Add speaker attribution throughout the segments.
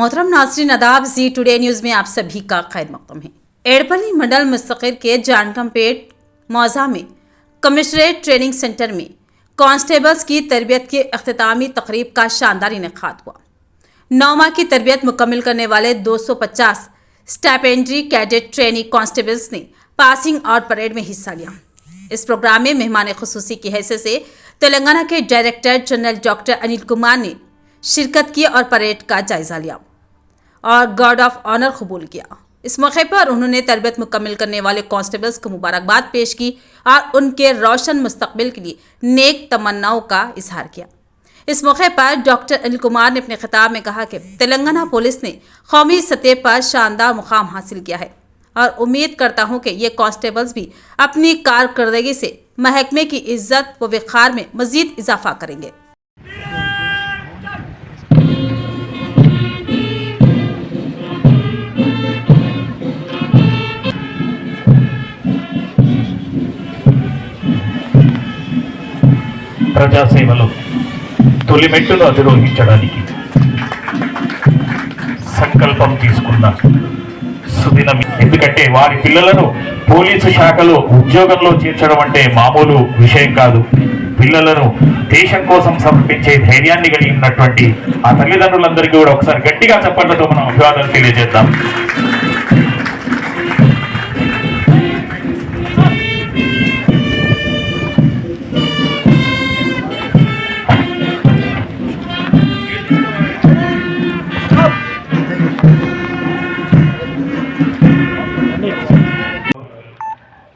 Speaker 1: मोहतरम नाज़रीन आदाब, जी टुडे न्यूज़ में आप सभी का खैर मक़दम है। एड़पल्ली मंडल मुस्तक़िल के जानकमपेट मौज़ा में कमिश्नरेट ट्रेनिंग सेंटर में कांस्टेबल्स की तरबियत के अख्तितामी तकरीब का शानदार इनेकाद हुआ। 9 माह की तरबियत मुकम्मल करने वाले 250 स्टैपेंड्री कैडेट ट्रेनी कांस्टेबल्स ने पासिंग आउट परेड में हिस्सा लिया। इस प्रोग्राम में मेहमान खुसूसी की हैसियत से तेलंगाना के director general doctor Anil Kumar ने शिरकत की और परेड का जायजा लिया और गार्ड ऑफ ऑनर कबूल किया। इस मौके पर उन्होंने तरबियत मुकम्मल करने वाले कांस्टेबल्स को मुबारकबाद पेश की और उनके रोशन मुस्तकबिल के लिए नेक तमन्नाओं का इजहार किया। इस मौके पर डॉक्टर अनिल कुमार ने अपने खिताब में कहा कि तेलंगाना पुलिस ने कौमी सतह पर शानदार मुकाम हासिल किया है और उम्मीद करता हूं कि ये कांस्टेबल्स भी अपनी कारकर्दगी से महकमे की इज्जत व वक़ार में मजीद इजाफा करेंगे।
Speaker 2: ప్రజాసేవలో తొలి మెట్టును అధిరోహించడానికి సంకల్పం తీసుకున్న సుదినం. ఎందుకంటే వారి పిల్లలను పోలీసు శాఖలో ఉద్యోగంలో చేర్చడం అంటే మామూలు విషయం కాదు. పిల్లలను దేశం కోసం సమర్పించే ధైర్యాన్ని కలిగి ఉన్నటువంటి ఆ తల్లిదండ్రులందరికీ కూడా ఒకసారి గట్టిగా చప్పట్లతో మనం అభివాదాలు తెలియజేద్దాం.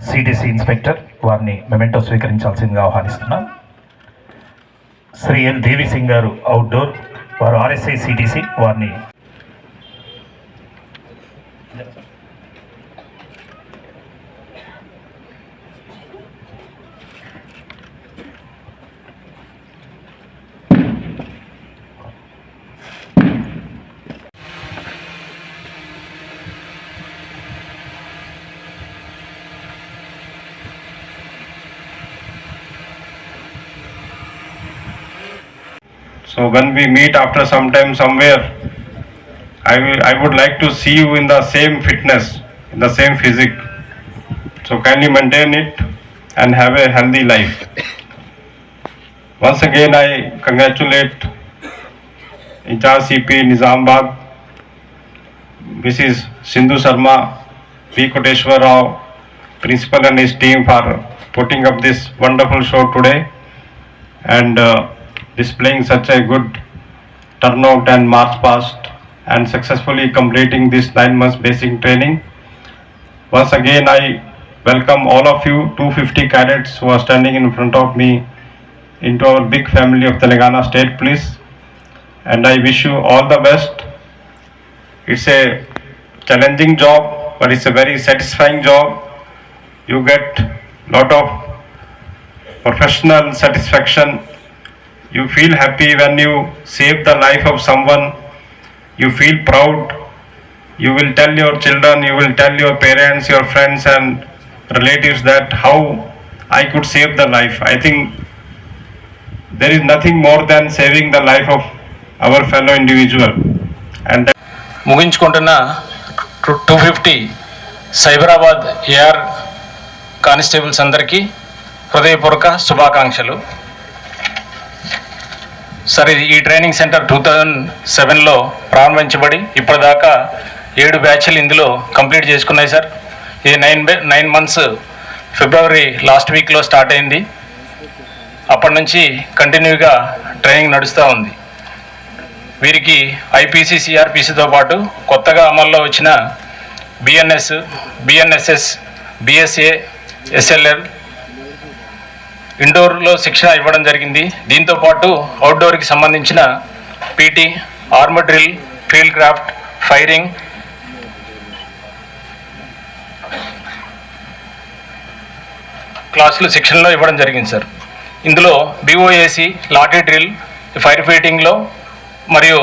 Speaker 2: సిడిసి ఇన్స్పెక్టర్ వారిని మెమెంటో స్వీకరించాల్సిందిగా ఆహ్వానిస్తున్నాం. శ్రీ ఎన్ దేవి సింగ్ గారు అవుట్డోర్, వారు ఆర్ఎస్ఐ సిడిసి, వారిని
Speaker 3: So when we meet after some time somewhere, I would like to see you in the same fitness, in the same physique. So kindly maintain it and have a healthy life. Once again I congratulate Incharge CP Nizamabad, Mrs. Sindhu Sharma, P. Koteshwar Rao, Principal and his team for putting up this wonderful show today and displaying such a good turnout and march past and successfully completing this 9 months basic training. Once again I welcome all of you 250 cadets who are standing in front of me into our big family of Telangana State Police, and I wish you all the best. It's a challenging job, but it's a very satisfying job. You get lot of professional satisfaction. You feel happy when you save the life of someone. You feel proud. You will tell your children, you will tell your parents, your friends and relatives that how I could save the life. I think there is nothing more than saving the life of our fellow individual. And
Speaker 4: ముగించుకుంటున్న 250 Cyberabad AR constables అందరికీ హృదయపూర్వక శుభాకాంక్షలు. సరే, ఈ training centre 2007లో ప్రారంభించబడి ఇప్పటిదాకా 7 బ్యాచ్లు ఇందులో complete చేసుకున్నాయి సార్. ఇది 9 మంత్స్ ఫిబ్రవరి లాస్ట్ వీక్లో స్టార్ట్ అయింది. అప్పటి నుంచి కంటిన్యూగా ట్రైనింగ్ నడుస్తూ ఉంది. వీరికి ఐపీసీ, సిఆర్పిసితో పాటు కొత్తగా అమల్లో వచ్చిన బిఎన్ఎస్, బిఎన్ఎస్ఎస్, బిఎస్ఏ, ఎస్ఎల్ఎల్ ఇండోర్లో శిక్షణ ఇవ్వడం జరిగింది. దీంతోపాటు అవుట్డోర్కి సంబంధించిన PT, armour drill, field craft, firing, క్లాసులు శిక్షణలో ఇవ్వడం జరిగింది సార్. ఇందులో బిఓఏసి, లాఠీ డ్రిల్, ఫైర్ ఫైటింగ్లో మరియు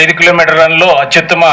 Speaker 4: 5 కిలోమీటర్ రన్లో అత్యుత్తమ